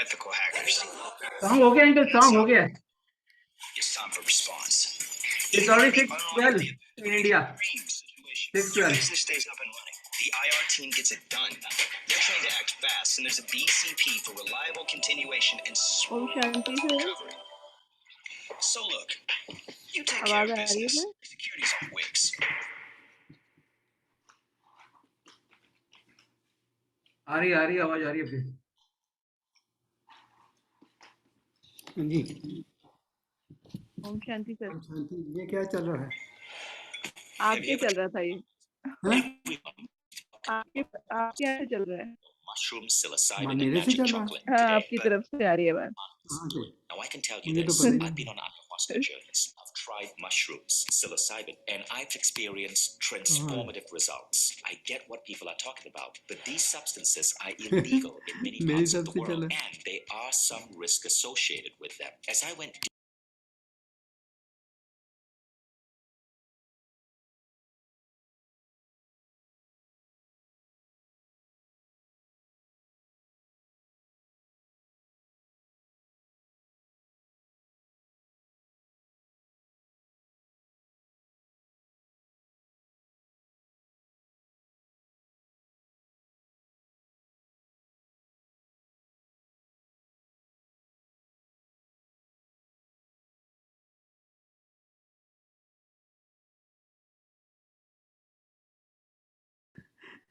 Ethical hackers. Song हो गया इनका, सॉन्ग हो गया. It's time for response. It's already 6:12 in India. 6:12. Business stays up and running. The IR team gets it done. They're trained to act fast, and there's a BCP for reliable continuation and ओम शांति sir, recovery. So look, you take care आवाज of आ रही है business. Sir? Security's on Wix. आ रही आवाज आ रही है फिर. जी ओम शांति सर, शांति, ये क्या चल रहा है? आपके चल रहा था ये, हाँ? आपके यहाँ से चल रहा है. Mushroom, psilocybin, and मेरे से magic चल रहा है? chocolate हाँ, today. आपकी तरफ से आ रही है बात. हाँ जी, Now I can tell you मुझे तो this, पता ही I've नहीं. been on ayahuasca journeys. I've tried mushrooms, psilocybin, and I've experienced transformative results. I get what people are talking about, but these substances are illegal in many मेरी parts of तरफ the से चल world, रहा है. and there are some risk associated with them. As I went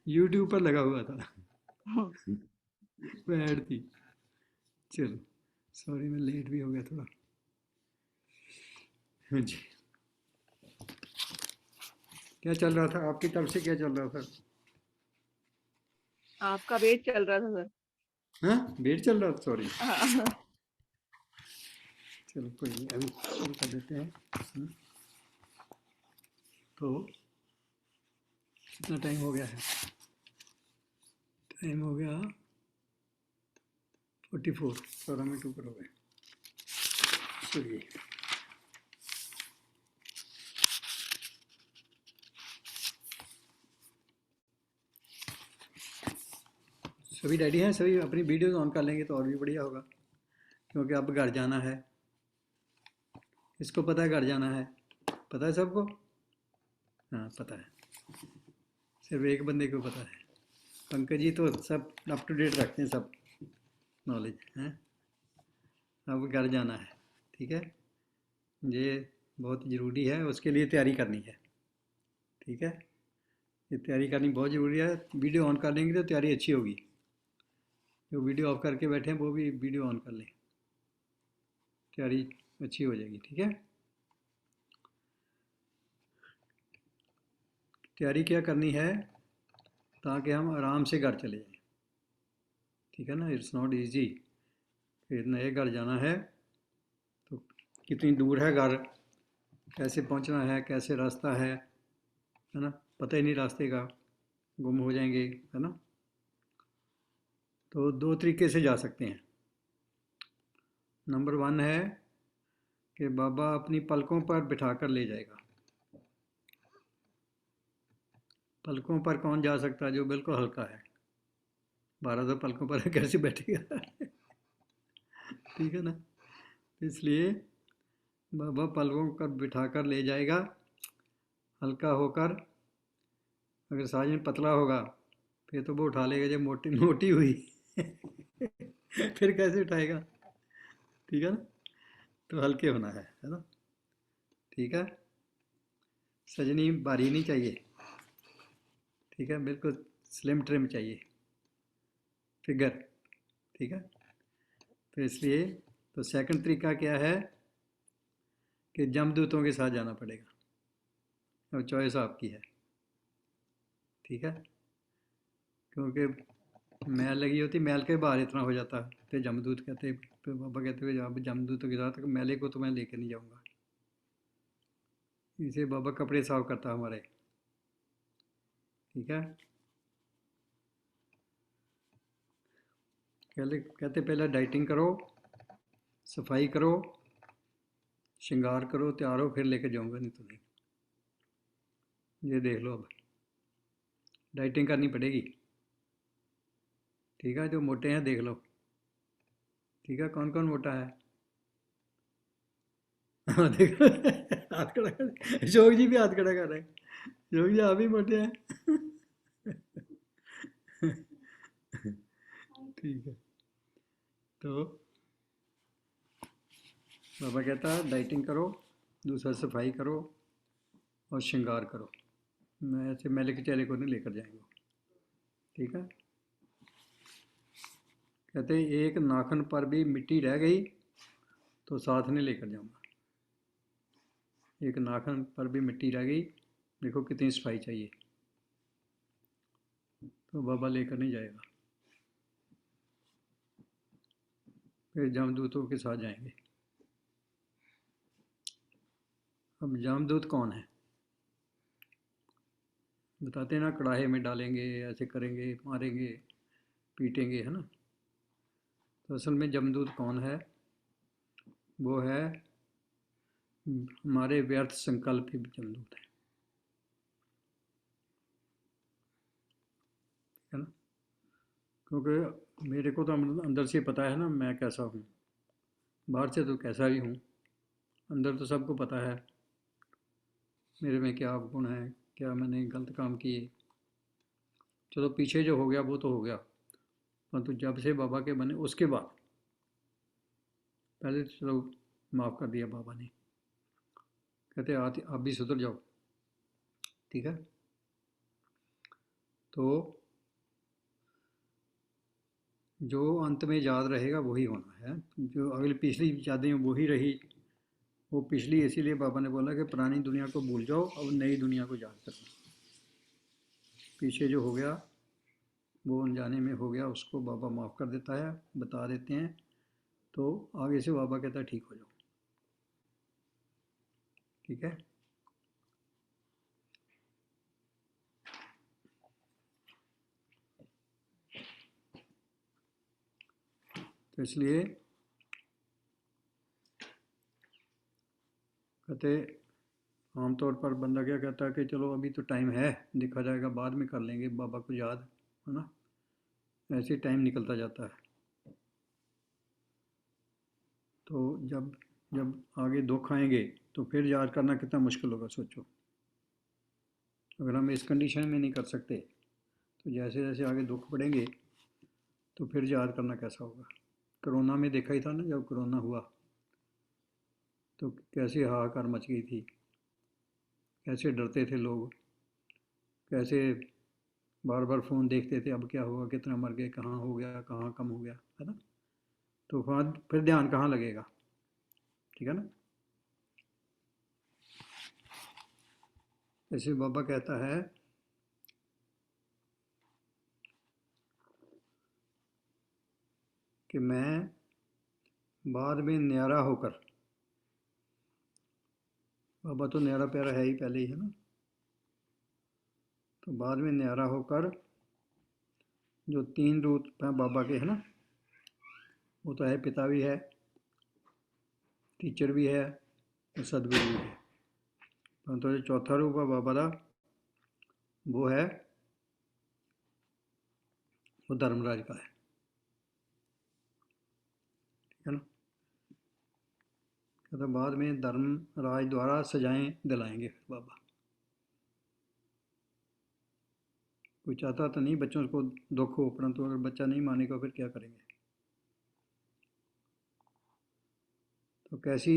YouTube पर लगा हुआ था, वो ऐड थी. चलो सॉरी, मैं लेट भी हो गया थोड़ा. हाँ जी, क्या चल रहा था आपकी तरफ से? क्या चल रहा था? आपका वेट चल रहा था सर. हाँ, वेट चल रहा था. सॉरी, हाँ, चलो कोई नहीं, अभी शुरू कर देते हैं. तो कितना टाइम हो गया है? टाइम हो गया 44. 14 मिनट ऊपर हो गए. चलिए, सभी रेडी हैं? सभी अपनी वीडियोस ऑन कर लेंगे तो और भी बढ़िया होगा, क्योंकि अब घर जाना है. इसको पता है घर जाना है? पता है सबको? हाँ पता है, सिर्फ एक बंदे को पता है. पंकज जी तो सब अप टू डेट रखते हैं, सब नॉलेज हैं. अब घर जाना है, ठीक है. ये बहुत ज़रूरी है, उसके लिए तैयारी करनी है, ठीक है. ये तैयारी करनी बहुत ज़रूरी है. वीडियो ऑन कर लेंगे तो तैयारी अच्छी होगी. जो वीडियो ऑफ करके बैठे हैं वो भी वीडियो ऑन कर लें, तैयारी अच्छी हो जाएगी, ठीक है. तैयारी क्या करनी है ताकि हम आराम से घर चले जाएं, ठीक है ना. It's not easy. फिर नए घर जाना है तो कितनी दूर है घर, कैसे पहुंचना है, कैसे रास्ता है ना, पता ही नहीं रास्ते का, गुम हो जाएंगे, है ना. तो दो तरीके से जा सकते हैं. नंबर 1 है कि बाबा अपनी पलकों पर बिठा कर ले जाएगा. पलकों पर कौन जा सकता है जो बिल्कुल हल्का है? 12 तो पलकों पर कैसे बैठेगा ठीक है ना. इसलिए बाबा पलकों पर बिठा कर ले जाएगा, हल्का होकर. अगर साजन पतला होगा फिर तो वो उठा लेगा, जब मोटी मोटी हुई फिर कैसे उठाएगा, ठीक है ना. तो हल्के होना है ना, ठीक है. सजनी भारी नहीं चाहिए, ठीक है. बिल्कुल स्लिम ट्रिम चाहिए फिगर, ठीक है. तो इसलिए तो सेकंड तरीका क्या है कि जमदूतों के साथ जाना पड़ेगा. और चॉइस आपकी है, ठीक है. क्योंकि मैल लगी होती, मैल के बाहर इतना हो जाता है, फिर जमदूत कहते, फिर बाबा कहते हुए आप जमदूतों के साथ मैले को तो मैं लेकर नहीं जाऊंगा. इसे बाबा कपड़े साफ करता हमारे, ठीक है. कहते पहले डाइटिंग करो, सफाई करो, श्रृंगार करो, तैयार हो, फिर लेके जाऊंगा. नहीं तो नहीं. ये देख लो, अब डाइटिंग करनी पड़ेगी, ठीक है. जो मोटे हैं देख लो, ठीक है, कौन कौन मोटा है? हाँ, देखो हाथ खड़ा कर, अशोक जी भी हाथ खड़ा कर रहे हैं। अशोक जी आप भी मोटे हैं। ठीक है, तो बाबा कहता है डाइटिंग करो, दूसरा सफाई करो और श्रृंगार करो। मैं ऐसे मेले के चेले को नहीं लेकर जाएंगे, ठीक है। कहते एक नाखन पर भी मिट्टी रह गई तो साथ नहीं लेकर जाऊंगा। एक नाखन पर भी मिट्टी रह गई, देखो कितनी सफाई चाहिए, तो बाबा लेकर नहीं जाएगा। फिर जमदूतों के साथ जाएंगे। अब जमदूत कौन है? बताते हैं ना, कढ़ाई में डालेंगे, ऐसे करेंगे, मारेंगे, पीटेंगे, है ना। तो असल में जमदूत कौन है? वो है हमारे व्यर्थ संकल्प ही जमदूत है ना। क्योंकि मेरे को तो अंदर से पता है ना मैं कैसा हूँ, बाहर से तो कैसा ही हूँ, अंदर तो सबको पता है मेरे में क्या गुण है, क्या मैंने गलत काम किए। चलो पीछे जो हो गया वो तो हो गया, परंतु जब से बाबा के बने उसके बाद, पहले तो चलो माफ़ कर दिया बाबा ने, कहते आप भी सुधर जाओ, ठीक है। तो जो अंत में याद रहेगा वही होना है, जो अगली पिछली यादें वही रही, वो पिछली, इसीलिए बाबा ने बोला कि पुरानी दुनिया को भूल जाओ, अब नई दुनिया को याद करो। पीछे जो हो गया वो अनजाने में हो गया, उसको बाबा माफ़ कर देता है, बता देते हैं, तो आगे से बाबा कहता है ठीक हो जाओ, ठीक है। तो इसलिए कहते आमतौर पर बंदा क्या कहता है कि चलो अभी तो टाइम है, देखा जाएगा, बाद में कर लेंगे बाबा को याद, है ना। ऐसे टाइम निकलता जाता है। तो जब जब आगे दुख आएंगे तो फिर याद करना कितना मुश्किल होगा, सोचो। अगर हम इस कंडीशन में नहीं कर सकते तो जैसे जैसे आगे दुख पड़ेंगे तो फिर याद करना कैसा होगा। कोरोना में देखा ही था ना, जब कोरोना हुआ तो कैसे हाहाकार मच गई थी, कैसे डरते थे लोग, कैसे बार बार फ़ोन देखते थे, अब क्या होगा, कितना मर गए, कहाँ हो गया, कहाँ कम हो गया, है ना। तो फिर ध्यान कहाँ लगेगा, ठीक है ना। ऐसे बाबा कहता है कि मैं बाद में न्यारा होकर, बाबा तो न्यारा प्यारा है ही पहले ही, है ना। तो बाद में न्यारा होकर जो तीन रूप हैं बाबा के, है ना, वो तो है, पिता भी है, टीचर भी है और सदगुरु भी है। परंतु जो चौथा रूप है बाबा का, वो है, वो धर्मराज का है, ठीक है ना। कहता बाद में धर्मराज द्वारा सजाएं दिलाएंगे फिर बाबा। कोई चाहता तो नहीं बच्चों को दुख हो, परंतु अगर बच्चा नहीं मानेगा फिर क्या करेंगे। तो कैसी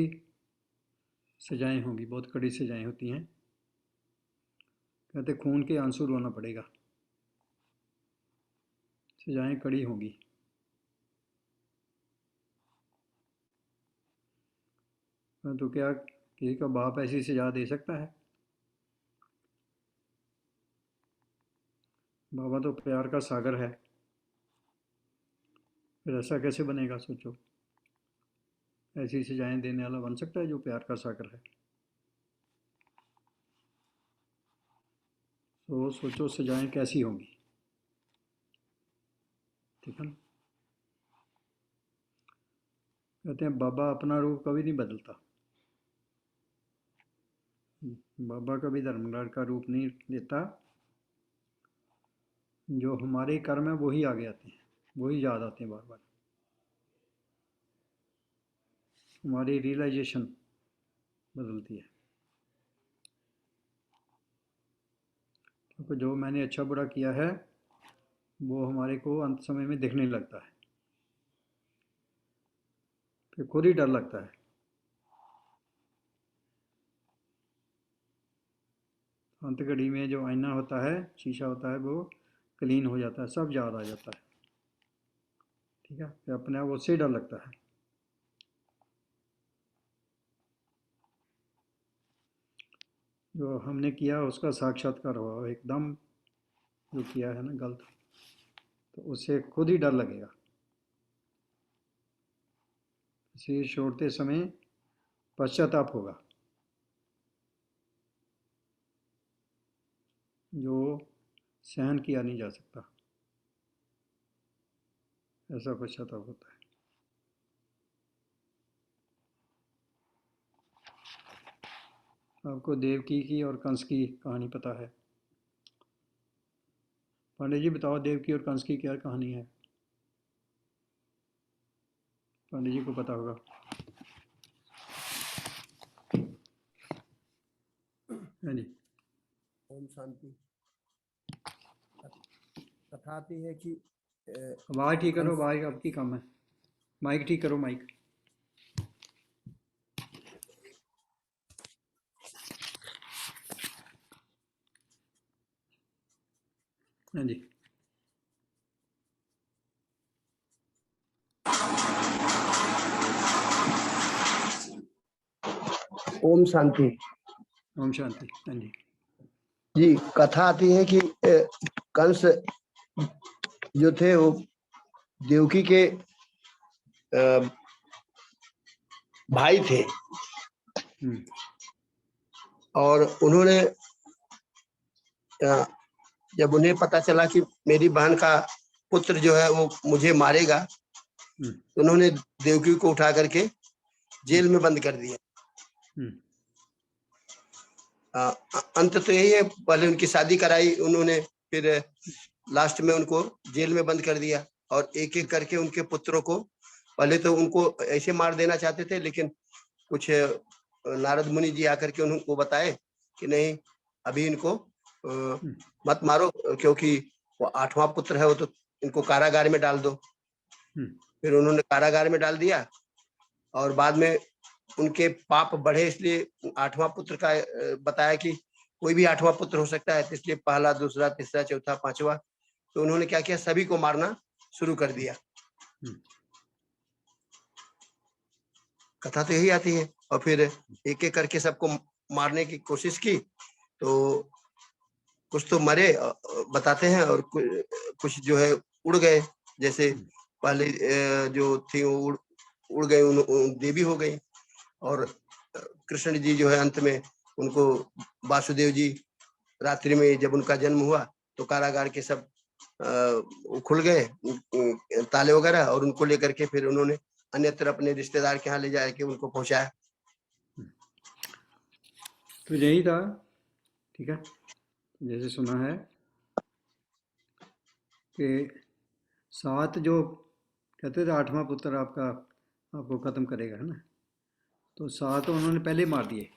सजाएं होंगी, बहुत कड़ी सजाएं होती हैं। कहते खून के आंसू रोना पड़ेगा, सजाएं कड़ी होंगी। परंतु क्या किसी का बाप ऐसी सजा दे सकता है? बाबा तो प्यार का सागर है, फिर ऐसा कैसे बनेगा, सोचो। ऐसी सजाएं देने वाला बन सकता है जो प्यार का सागर है? तो सोचो सजाएं कैसी होंगी, ठीक है ना। कहते हैं बाबा अपना रूप कभी नहीं बदलता, बाबा कभी धर्मराज का रूप नहीं लेता। जो हमारे कर्म है वही आगे आते हैं, वही याद आते हैं बार बार। हमारी रियलाइजेशन बदलती है, क्योंकि जो मैंने अच्छा बुरा किया है वो हमारे को अंत समय में दिखने लगता है, फिर खुद ही डर लगता है। अंत घड़ी में जो आईना होता है, शीशा होता है, वो क्लीन हो जाता है, सब याद आ जाता है। ठीक है, फिर अपने आप उससे ही डर लगता है। जो हमने किया उसका साक्षात्कार हुआ एकदम, जो किया है ना गलत, तो उससे खुद ही डर लगेगा। इसे छोड़ते समय पश्चाताप होगा, जो सहन किया नहीं जा सकता, ऐसा पश्चाताप होता है। आपको देवकी की और कंस की कहानी पता है? पांडे जी बताओ, देवकी और कंस की क्या कहानी है? पांडे जी को पता होगा। हाँ जी। ओम शांति। कथा आती है कि आवाज़ ठीक करो, आवाज़ आपकी कम है। माइक ठीक करो, माइक। हाँ जी। ओम शांति। ओम शांति। हाँ जी। जी, कथा आती है कि कंस जो थे वो देवकी के भाई थे, और उन्होंने जब उन्हें पता चला कि मेरी बहन का पुत्र जो है वो मुझे मारेगा, तो उन्होंने देवकी को उठा करके जेल में बंद कर दिया। अंत तो यही है, पहले उनकी शादी कराई उन्होंने, फिर लास्ट में उनको जेल में बंद कर दिया, और एक एक करके उनके पुत्रों को, पहले तो उनको ऐसे मार देना चाहते थे, लेकिन कुछ नारद मुनि जी आकर के उनको बताए कि नहीं, अभी इनको मत मारो, क्योंकि वो 8वां पुत्र है, वो तो इनको कारागार में डाल दो। फिर उन्होंने कारागार में डाल दिया, और बाद में उनके पाप बढ़े, इसलिए 8वां पुत्र का बताया कि कोई भी 8वां पुत्र हो सकता है, तो इसलिए पहला, दूसरा, तीसरा, चौथा, 5वां, तो उन्होंने क्या किया, सभी को मारना शुरू कर दिया। कथा तो यही आती है, और फिर एक एक करके सबको मारने की कोशिश की, तो कुछ तो मरे बताते हैं, और कुछ जो है उड़ गए, जैसे पहले जो थी वो उड़ गए, देवी हो गई, और कृष्ण जी जो है अंत में उनको, वासुदेव जी रात्रि में जब उनका जन्म हुआ, तो कारागार के सब खुल गए ताले वगैरह, और उनको लेकर के फिर उन्होंने अन्यत्र अपने रिश्तेदार के यहाँ ले जाके उनको पहुंचाया। तो यही था। ठीक है, जैसे सुना है कि 7 जो कहते थे 8वां पुत्र आपका आपको ख़त्म करेगा, है ना, तो 7 उन्होंने पहले मार दिए।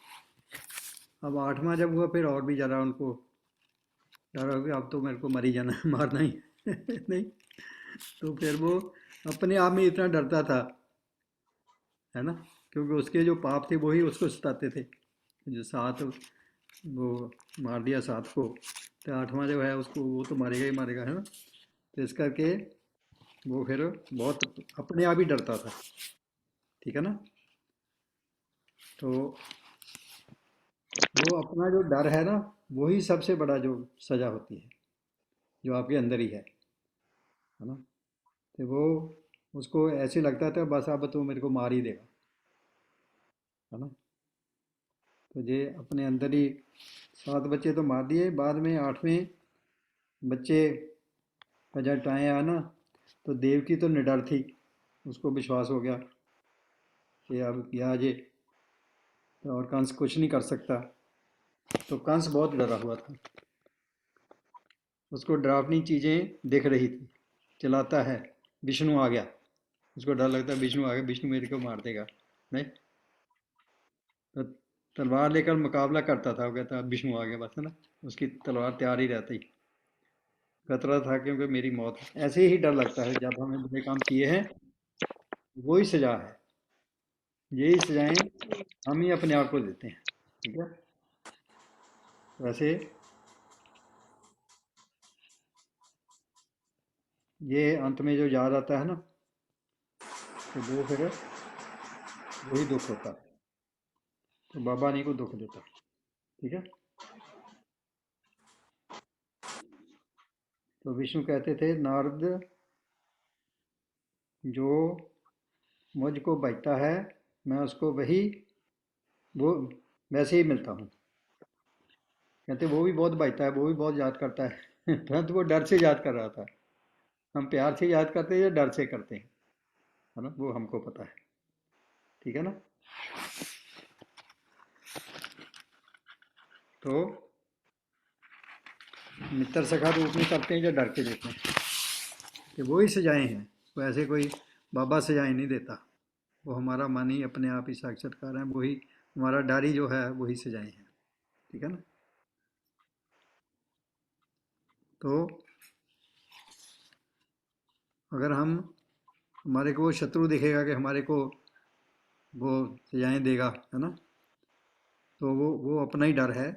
अब 8वां जब हुआ, फिर और भी ज़्यादा उनको डर हो गया, अब तो मेरे को मर ही जाना है, मारना ही नहीं। तो फिर वो अपने आप में इतना डरता था, है ना, क्योंकि उसके जो पाप थे वही उसको सताते थे। जो 7 वो मार दिया 7 को, तो 8वां जो है उसको वो तो मारेगा ही मारेगा, है ना। तो इस करके वो फिर बहुत अपने आप ही डरता था। ठीक है ना। तो वो अपना जो डर है ना, वही सबसे बड़ा जो सज़ा होती है, जो आपके अंदर ही है ना। तो वो उसको ऐसे लगता था बस अब तो मेरे को मार ही देगा, है ना। तो ये अपने अंदर ही 7 बच्चे तो मार दिए, बाद में 8वें बच्चे का जब टाइम आया ना, तो देवकी तो निडर थी, उसको विश्वास हो गया कि अब किया जे, तो और कंस कुछ नहीं कर सकता। तो कंस बहुत डरा हुआ था, उसको डरावनी चीज़ें दिख रही थी, चलाता है, विष्णु आ गया, उसको डर लगता है विष्णु आ गया, विष्णु मेरे को मार देगा, नहीं, तो तलवार लेकर मुकाबला करता था, वो कहता विष्णु आ गया बस, है ना, उसकी तलवार तैयार ही रहती। खतरा था क्योंकि मेरी मौत, ऐसे ही डर लगता है जब हमने बुरे काम किए हैं, वही सजा है, यही सजाएं हम ही अपने आप को देते हैं। ठीक है, वैसे ये अंत में जो याद आता है ना, तो वो फिर वही दुख होता है, तो बाबा नहीं को दुख देता। ठीक है, तो विष्णु कहते थे नारद, जो मुझको बचता है मैं उसको वही वो वैसे ही मिलता हूँ। कहते वो भी बहुत बचता है, वो भी बहुत याद करता है परंतु वो डर से याद कर रहा था। हम प्यार से याद करते हैं या डर से करते हैं, है ना, वो हमको पता है। ठीक है ना, तो मित्र सखा रूप में करते हैं या डर के देते हैं, कि वो ही सजाएं हैं, वो ऐसे कोई बाबा सजाएं नहीं देता, वो हमारा मन ही अपने आप ही साक्षात्कार है, वही हमारा डर ही जो है वही सजाएं हैं। ठीक है ना, तो अगर हम, हमारे को वो शत्रु दिखेगा कि हमारे को वो सजाएं देगा, है ना, तो वो अपना ही डर है,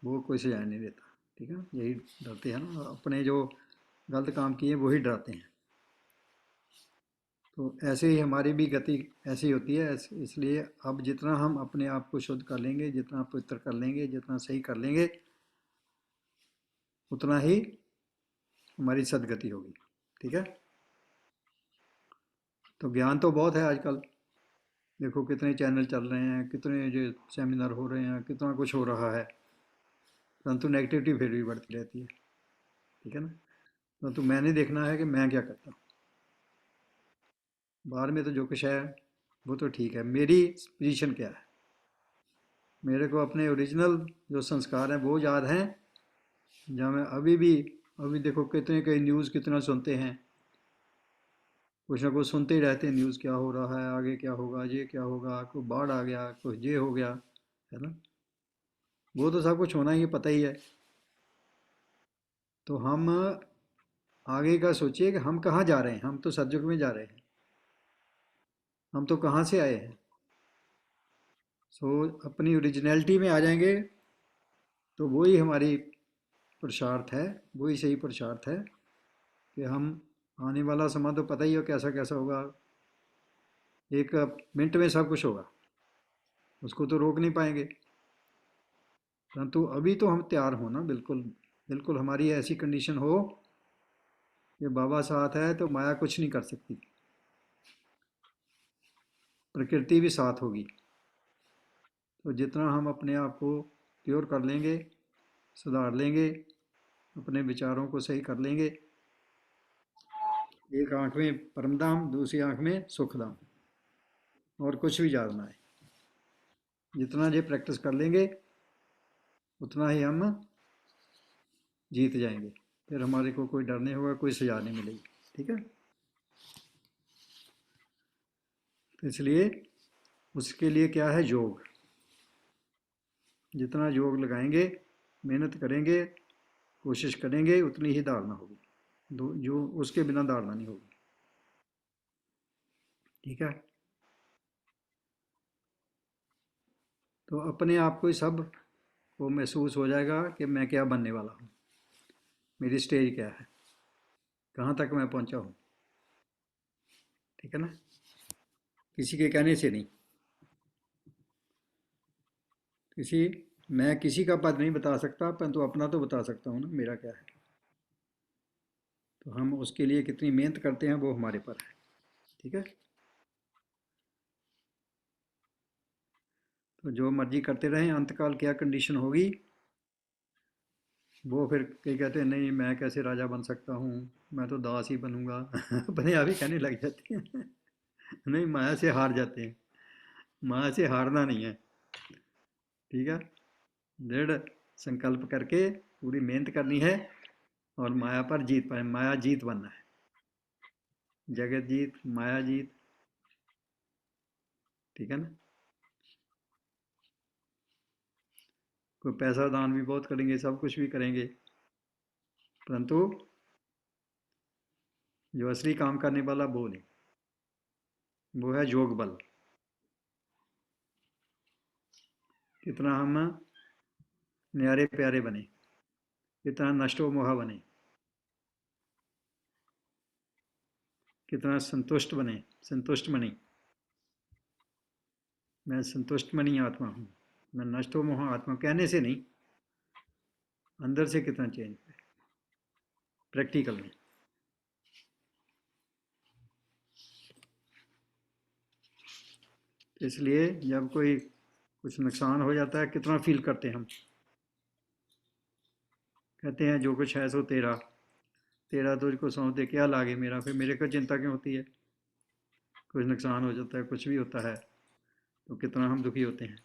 वो कोई सजाएं नहीं देता। ठीक है, यही डरते हैं ना, अपने जो गलत काम किए वही डराते हैं। तो ऐसे ही हमारी भी गति ऐसी होती है, इसलिए अब जितना हम अपने आप को शुद्ध कर लेंगे, जितना पवित्र कर लेंगे, जितना सही कर लेंगे, उतना ही हमारी सदगति होगी। ठीक है, तो ज्ञान तो बहुत है आजकल, देखो कितने चैनल चल रहे हैं, कितने जो सेमिनार हो रहे हैं, कितना कुछ हो रहा है, परंतु नेगेटिविटी फिर भी बढ़ती रहती है। ठीक है ना, परंतु मैंने देखना है कि मैं क्या करता हूँ, बाहर में तो जो कुछ है वो तो ठीक है, मेरी पोजीशन क्या है, मेरे को अपने ओरिजिनल जो संस्कार हैं वो याद हैं, जहाँ मैं अभी देखो कितने कई न्यूज़ कितना सुनते हैं, कुछ ना कुछ सुनते ही रहते हैं, न्यूज़ क्या हो रहा है, आगे क्या होगा, ये क्या होगा, कोई बाढ़ आ गया, कुछ ये हो गया, है ना, वो तो सब कुछ होना ही है, पता ही है। तो हम आगे का सोचिए कि हम कहाँ जा रहे हैं, हम तो सतयुग में जा रहे हैं, हम तो कहाँ से आए हैं। सो अपनी ओरिजिनलिटी में आ जाएंगे तो वही हमारी पुरुषार्थ है, वही सही पुरुषार्थ है, कि हम आने वाला समय तो पता ही हो कैसा कैसा होगा, एक मिनट में सब कुछ होगा, उसको तो रोक नहीं पाएंगे, परंतु अभी तो हम तैयार हो ना, बिल्कुल बिल्कुल हमारी ऐसी कंडीशन हो कि बाबा साथ है तो माया कुछ नहीं कर सकती, प्रकृति भी साथ होगी। तो जितना हम अपने आप को प्योर कर लेंगे, सुधार लेंगे, अपने विचारों को सही कर लेंगे, एक आंख में परमधाम, दूसरी आंख में सुखधाम, और कुछ भी याद ना आए, जितना ये प्रैक्टिस कर लेंगे उतना ही हम जीत जाएंगे, फिर हमारे को कोई डर नहीं होगा, कोई सजा नहीं मिलेगी। ठीक है, तो इसलिए उसके लिए क्या है, योग, जितना योग लगाएंगे, मेहनत करेंगे, कोशिश करेंगे, उतनी ही धारणा होगी, जो उसके बिना धारणा नहीं होगी। ठीक है, तो अपने आप को ही सब वो महसूस हो जाएगा कि मैं क्या बनने वाला हूँ, मेरी स्टेज क्या है, कहाँ तक मैं पहुँचा हूँ। ठीक है ना, किसी के कहने से नहीं, मैं किसी का पद नहीं बता सकता, परंतु अपना तो बता सकता हूँ ना, मेरा क्या है। तो हम उसके लिए कितनी मेहनत करते हैं वो हमारे पर है। ठीक है, तो जो मर्जी करते रहें, अंतकाल क्या कंडीशन होगी वो फिर कई कहते हैं नहीं मैं कैसे राजा बन सकता हूँ, मैं तो दास ही बनूंगा अपने आप ही कहने लग जाते हैं नहीं, माया से हार जाते हैं, माया से हारना नहीं है। ठीक है, दृढ़ संकल्प करके पूरी मेहनत करनी है और माया पर जीत पाए, माया जीत बनना है, जगत जीत, माया जीत। ठीक है ना। कोई पैसा दान भी बहुत करेंगे, सब कुछ भी करेंगे, परंतु जो असली काम करने वाला वो नहीं, वो है योग बल। कितना हम न्यारे प्यारे बने, कितना नष्टो मोहा बने, कितना संतुष्ट बने, संतुष्ट मणि। मैं संतुष्ट मणि आत्मा हूँ, मैं नष्टो मोह आत्मा, कहने से नहीं, अंदर से कितना चेंज है प्रैक्टिकल में। इसलिए जब कोई कुछ नुकसान हो जाता है, कितना फील करते हैं हम। कहते हैं जो कुछ है सो तेरा, तेरा तुझको सौंप दे क्या लागे मेरा, फिर मेरे को चिंता क्यों होती है। कुछ नुकसान हो जाता है, कुछ भी होता है, तो कितना हम दुखी होते हैं,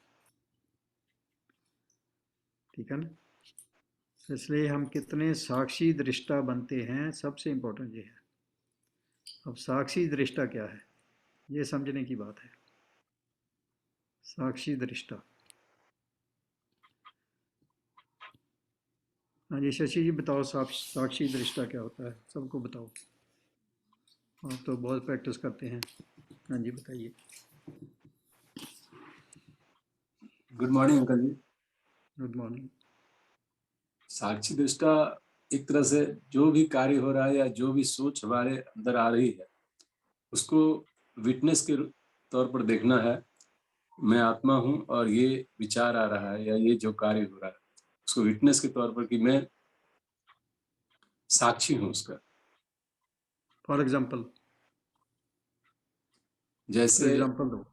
ठीक है ना। इसलिए हम कितने साक्षी दृष्टा बनते हैं, सबसे इम्पोर्टेंट ये है। अब साक्षी दृष्टा क्या है, ये समझने की बात है। साक्षी दृष्टा, हाँ जी शशि जी बताओ, साक्षी दृष्टा क्या होता है, सबको बताओ, आप तो बहुत प्रैक्टिस करते हैं। हाँ जी बताइए। Good morning uncle ji. Good morning. साक्षी दृष्टा एक तरह से जो भी कार्य हो रहा है या जो भी सोच हमारे अंदर आ रही है, उसको विटनेस के तौर पर देखना है। मैं आत्मा हूँ और ये विचार आ रहा है या ये जो कार्य हो रहा है, उसको विटनेस के तौर पर कि मैं साक्षी हूँ उसका। फॉर एग्जाम्पल, जैसे एग्जाम्पल दो।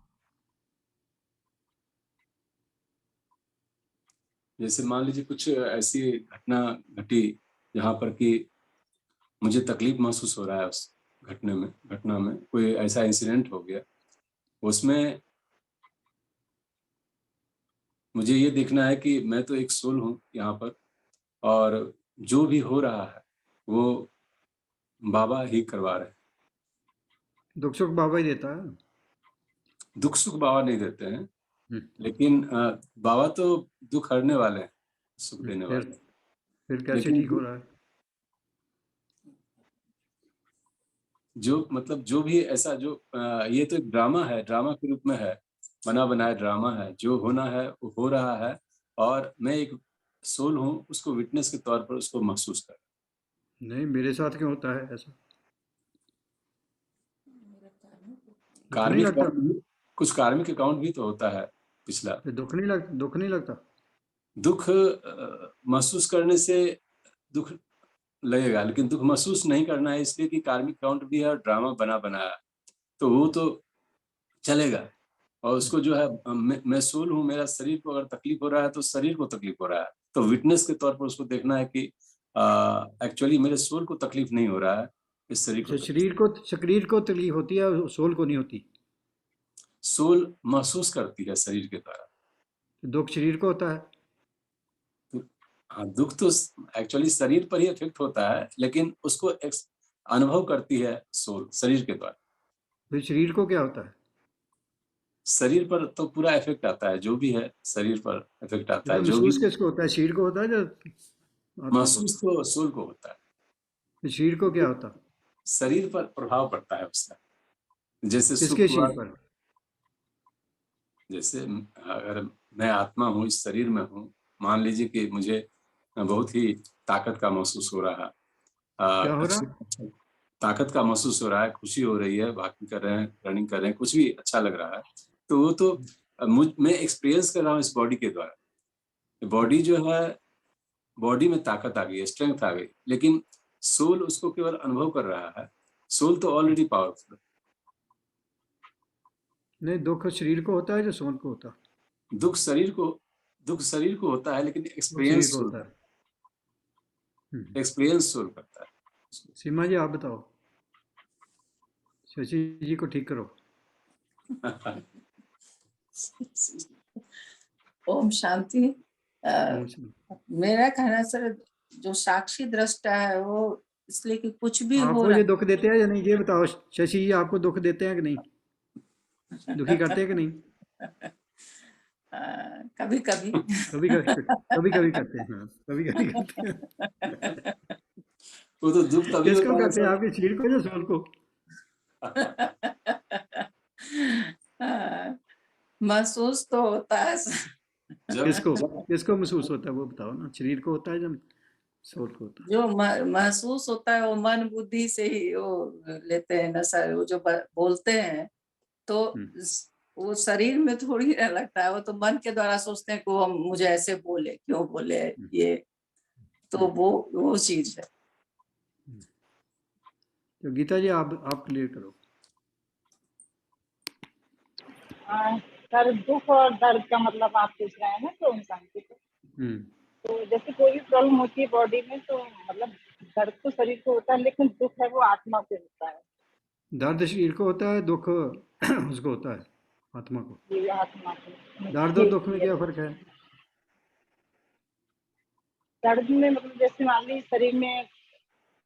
जैसे मान लीजिए कुछ ऐसी घटना घटी जहाँ पर कि मुझे तकलीफ महसूस हो रहा है, उस घटना में कोई ऐसा इंसिडेंट हो गया, उसमें मुझे ये देखना है कि मैं तो एक सोल हूँ यहाँ पर, और जो भी हो रहा है वो बाबा ही करवा रहे हैं। दुख सुख बाबा ही देता है। दुख सुख बाबा नहीं देते हैं, हम्म, लेकिन बाबा तो दुख हरने वाले हैं, सुख देने फिर वाले हैं। फिर कैसे लेकिन ठीक हो रहा है। जो मतलब जो भी ऐसा जो ये तो एक ड्रामा है, ड्रामा के रूप में है, बना बनाया ड्रामा है। जो होना है वो हो रहा है, और मैं एक सोल हूँ, उसको विटनेस के तौर पर उसको महसूस कर। नहीं मेरे साथ क्यों होता है ऐसा, दुख नहीं कार्मिक लगता। अकाउंट भी, कुछ कार्मिक अकाउंट भी तो होता है पिछला। फिर दुख नहीं लगता। दुख महसूस करने से दुख लगेगा, लेकिन दुख महसूस नहीं करना है, इसलिए कि कार्मिक अकाउंट भी है और ड्रामा बना बनाया, तो वो तो चलेगा। और उसको जो है मैं सोल हूँ, मेरा शरीर को अगर तकलीफ हो रहा है तो शरीर को तकलीफ हो रहा है, तो विटनेस के तौर पर उसको देखना है कि एक्चुअली मेरे सोल को तकलीफ नहीं हो रहा है, इस शरीर को अच्छा, तकलीफ। शरीर को तकलीफ होती है, सोल को नहीं होती। सोल महसूस करती है शरीर के द्वारा। तो दुख शरीर को होता है। तो हाँ, दुख तो एक्चुअली शरीर पर ही इफेक्ट होता है, लेकिन उसको अनुभव करती है सोल शरीर के द्वारा। फिर शरीर को क्या होता है। शरीर पर तो पूरा इफेक्ट आता है, जो भी है शरीर पर इफेक्ट आता तो है, जो भी महसूस किसको होता है, शरीर को होता है या आत्मा को। महसूस तो सोल को होता है। फिर शरीर को क्या होता है। शरीर पर प्रभाव पड़ता है उसका, जैसे सुख किसके हुआ। शरीर पर। जैसे अगर मैं आत्मा हूँ, इस शरीर में हूँ, मान लीजिए कि मुझे बहुत ही ताकत का महसूस हो रहा है, क्या हो रहा। ताकत का महसूस हो रहा है, खुशी हो रही है, वॉकिंग कर रहे हैं, रनिंग कर रहे हैं, कुछ भी अच्छा लग रहा है, तो वो तो मैं एक्सपीरियंस कर रहा हूँ इस बॉडी के द्वारा। बॉडी जो है, बॉडी में ताकत आ गई, स्ट्रेंथ आ गई, लेकिन सोल उसको केवल अनुभव कर रहा है। सोल तो ऑलरेडी पावरफुल है। नहीं दुख शरीर को होता है या सोल को होता है। दुख शरीर को होता है, लेकिन दुख शरीर एक्सपीरियंस को सोल होता है। करता है। सीमा जी आप बताओ, शशि जी को ठीक करो। ओम शांति। ओम शांति। मेरा कहना सर, जो साक्षी दृष्टा है वो इसलिए कि कुछ भी हो आपको ये दुख देते हैं या नहीं, ये बताओ शशि जी, आपको दुख देते हैं कि नहीं, दुखी करते हैं कि नहीं। कभी कभी कभी कभी करते हैं, हाँ, कभी कभी करते हैं। वो तो दुख तभी किसको होता है करते हैं, सर आपके शरीर को या सोल को? महसूस तो होता है किसको जब किसको महसूस होता है वो बताओ ना, शरीर को होता है जब सोल को होता जो महसूस होता है वो मन बुद्धि से ही वो लेते हैं ना सर। वो जो बोलते हैं तो है? वो शरीर में थोड़ी ना लगता है, वो तो मन के द्वारा सोचते हैं कि वो मुझे ऐसे बोले, क्यों बोले ये, तो वो चीज है। तो गीता जी आप क्लियर करो। सर दुख और दर्द का मतलब आप पूछ रहे हैं ना, तो इंसान की हम्म तो जैसे कोई भी प्रॉब्लम होती है बॉडी में, तो मतलब दर्द तो शरीर को होता है, लेकिन दुख है वो आत्मा को होता है। दर्द शरीर को होता है, दुख उसको होता है, आत्मा को। ये आत्मा को दर्द और दुख में क्या फर्क है? दर्द में मतलब जैसे मान ली शरीर में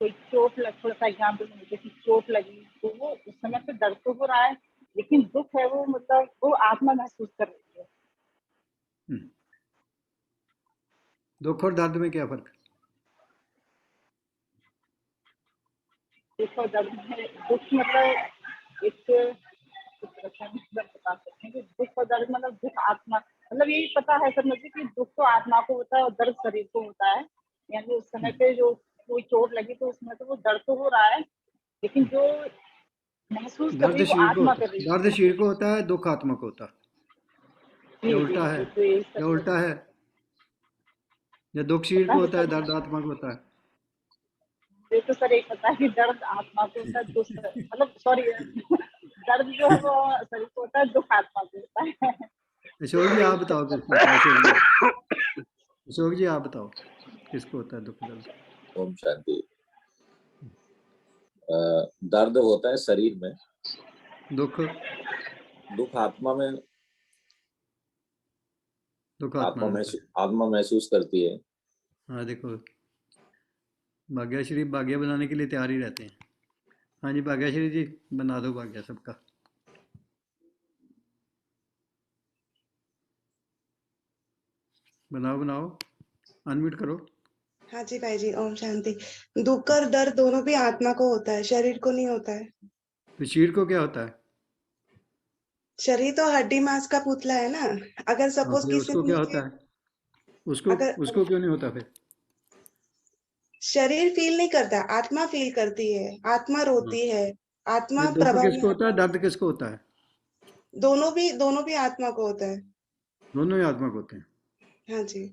कोई चोट लग, थोड़ा सा एग्जाम्पल में जैसे चोट लगी, तो वो उस समय पे दर्द तो हो रहा है, लेकिन दुख है वो मतलब वो आत्मा महसूस कर रही है। हम्म, दुख और दर्द में क्या फर्क है? दुख और दर्द में दुख मतलब एक मतलब बता सकते हैं कि दुख और दर्द मतलब दुख आत्मा, मतलब यही पता है सर मुझे कि दुख तो आत्मा को होता है और दर्द शरीर को होता है। यानी उस समय पे जो कोई चोट लगी तो उसमें तो वो दर्द तो हो रहा है, लेकिन जो महसूस कर रही दर्द है वो शरीर को आत्मा होता कर है, रही दर्द है। शरीर को होता है, दुख आत्मा को होता है, जी या जी उल्टा है? जी, तो यही या सब उल्टा है? या दुख शरीर पता को है होता है, सर। दर्द आत्मा को होता है? ये तो सर एक पता है कि दर्द आत्मा को होता है, दुख मतलब सॉरी दर्द जो है वो शरीर को होता है, दुख आत्मा को होता है। अशोक जी तो आप यही बताओ सब किसको होता है? अशोक जी आप बताओ किसको होता है दुख दर्द? ओम शांति। दर्द होता है शरीर में, दुख दुख आत्मा में, दुख आत्मा में होता है। आत्मा महसूस करती है। हाँ देखो, भाग्यश्री भाग्य बनाने के लिए तैयार ही रहते हैं। हाँ जी भाग्यश्री जी, बना दो भाग्य सबका। बनाओ बनाओ, अनम्यूट करो। हाँ जी भाई जी, ओम शांति। दुख और दर्द दोनों भी आत्मा को होता है, शरीर को नहीं होता है। तो शरीर को क्या होता है? शरीर तो हड्डी मांस का पुतला है ना। अगर हाँ सपोज फिर किसी उसको ने क्या मुझे, होता है? उसको अगर उसको क्यों नहीं होता फिर? शरीर फील नहीं करता, आत्मा फील करती है, आत्मा हाँ, रोती है, आत्मा फिर दुख प्रभाव में किसको होता आती है, है। दर्द किसको होता है? दोनों भी आत्मा को होता है। दोनों ही आत्मा को होते हैं। हाँ जी।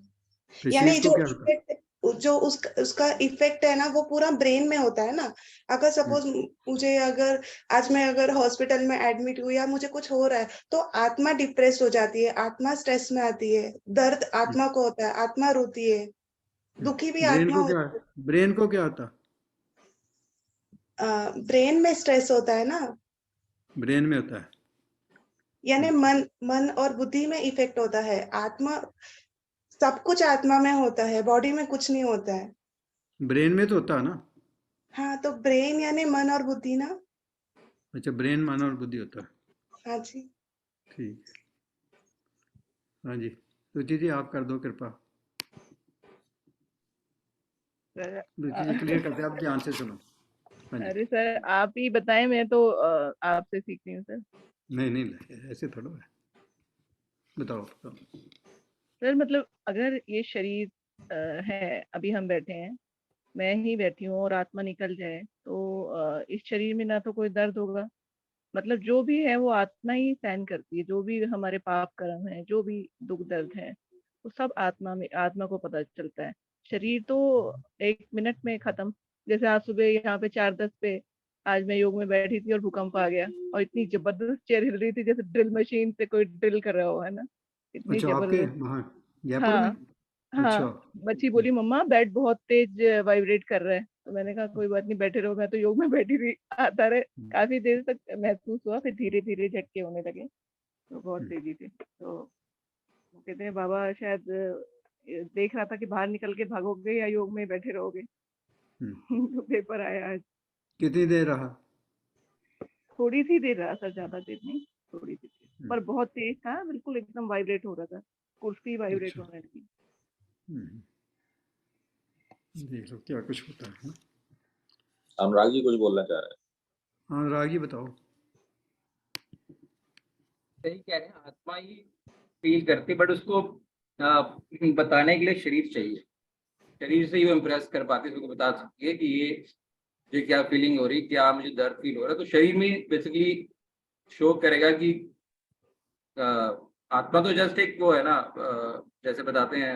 फिर शरीर यानी को जो क्या होता है? इफेक्ट, जो उसका इफेक्ट है ना, वो पूरा ब्रेन में होता है ना। अगर सपोज मुझे, अगर आज मैं अगर हॉस्पिटल में एडमिट हुई या मुझे कुछ हो रहा है, तो आत्मा डिप्रेस हो जाती है, आत्मा स्ट्रेस में आती है, दर्द आत्मा को होता है, आत्मा रोती है, दुखी भी ब्रेन आत्मा को क्या होती है। ब्रेन को क्या होता है? ब्रेन में स्ट्रेस होता है ना, ब्रेन में होता है। यानी मन मन और बुद्धि में इफेक्ट होता है। आत्मा, सब कुछ आत्मा में होता है, बॉडी में कुछ नहीं होता है। ब्रेन में तो होता है ना? हाँ, तो ब्रेन यानी मन और बुद्धि ना। अच्छा, ब्रेन मन और बुद्धि होता है। हाँ जी। ठीक है। हाँ जी, रुचि जी आप कर दो कृपा। सर रुचि जी क्लियर करते हैं, आप ध्यान से सुनो। हाँ जी। अरे सर आप ही बताएं, मैं तो आपसे सीख रही हूँ सर। नहीं नहीं, ऐसे थोड़ा है। बताओ बताओ। सर मतलब अगर ये शरीर है, अभी हम बैठे हैं, मैं ही बैठी हूँ और आत्मा निकल जाए तो इस शरीर में ना तो कोई दर्द होगा, मतलब जो भी है वो आत्मा ही सहन करती है, जो भी हमारे पाप कर्म है, जो भी दुख दर्द है वो सब आत्मा में, आत्मा को पता चलता है। शरीर तो 1 मिनट में खत्म। जैसे आज सुबह यहाँ पे 4:10 पे आज मैं योग में बैठी थी और भूकंप आ गया, और इतनी जबरदस्त चेयर हिल रही थी जैसे ड्रिल मशीन से कोई ड्रिल कर रहा हो, है ना, इतनी अच्छा, आपके जबरदस्त। वहाँ जयपुर में? हाँ हाँ। अच्छा। बच्ची बोली मम्मा बेड बहुत तेज वाइब्रेट कर रहा है, तो मैंने कहा कोई बात नहीं बैठे रहो, मैं तो योग में बैठी थी। आता रहे, काफी देर तक महसूस हुआ, फिर धीरे धीरे झटके होने लगे, तो बहुत तेजी से। तो वो कहते हैं बाबा शायद देख रहा था कि बाहर निकल के भागोगे या योग में बैठे रहोगे। तो पेपर आया आज। कितनी देर रहा? थोड़ी सी देर रहा सर, ज्यादा देर नहीं, थोड़ी सी देर। ऊपर बहुत तेज था, बिल्कुल एकदम वाइब्रेट हो रहा था, कुर्सी वाइब्रेट अच्छा। होने लगी। देख लो क्या कुछ होता है ना। अनुराग जी कुछ बोलना चाह रहे हैं। हाँ रागी बताओ। सही कह रहे हैं, आत्मा ही फील करती, बट उसको बताने के लिए शरीर चाहिए। शरीर से ही वो इम्प्रेस कर पाती है, उसको बता सकती है कि ये क्या फीलिंग हो रही, क्या मुझे दर्द फील हो रहा है। तो शरीर में बेसिकली शो करेगा कि आत्मा तो जस्ट एक वो है ना, जैसे बताते हैं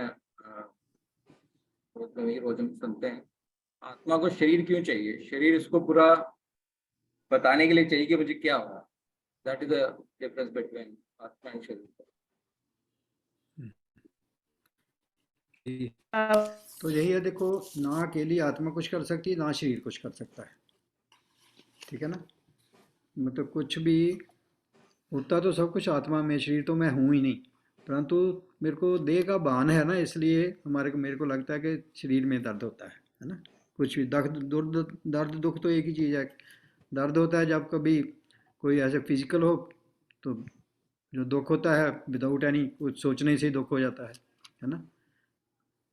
रोज हम सुनते हैं, आत्मा को शरीर क्यों चाहिए? शरीर उसको पूरा बताने के लिए चाहिए कि मुझे क्या हो रहा है। That is the difference between आत्मा एंड शरीर। तो यही है, देखो ना अकेली आत्मा कुछ कर सकती है, ना शरीर कुछ कर सकता है, ठीक है ना। मतलब कुछ भी होता तो सब कुछ आत्मा में, शरीर तो मैं हूँ ही नहीं, परंतु मेरे को देह का भान है ना, इसलिए मेरे को लगता है कि शरीर में दर्द होता है ना। कुछ भी दर्द दुख तो एक ही चीज़ है। दर्द होता है जब कभी कोई ऐसे फिजिकल हो, तो जो दुख होता है विदाउट एनी कुछ सोचने से ही दुख हो जाता है ना।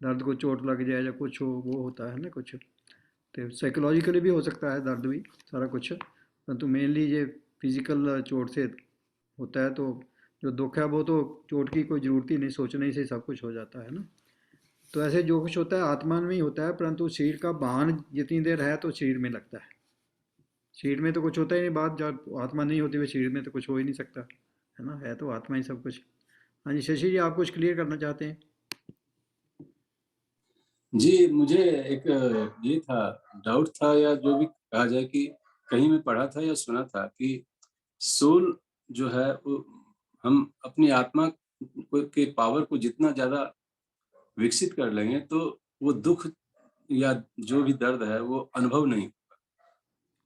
दर्द को चोट लग जाए या कुछ हो, वो होता है ना कुछ। तो साइकोलॉजिकली भी हो सकता है दर्द भी, सारा कुछ, परंतु मेनली ये फिजिकल चोट से होता है। तो जो दुख है वो तो चोट की कोई ज़रूरत ही नहीं, सोचने से सब कुछ हो जाता है ना। तो ऐसे जो कुछ होता है आत्मा में ही होता है, परंतु शरीर का भान जितनी देर है तो शरीर में लगता है। शरीर में तो कुछ होता ही नहीं, बात जब आत्मा नहीं होती हुई शरीर में तो कुछ हो ही नहीं सकता, है ना। है तो आत्मा ही सब कुछ। हाँ जी शशि जी, आप कुछ क्लियर करना चाहते हैं? जी, मुझे एक ये था, डाउट था, या जो भी कहा जाए, कि कहीं मैं पढ़ा था या सुना था कि सोल जो है वो, हम अपनी आत्मा के पावर को जितना ज़्यादा विकसित कर लेंगे तो वो दुख या जो भी दर्द है वो अनुभव नहीं होगा।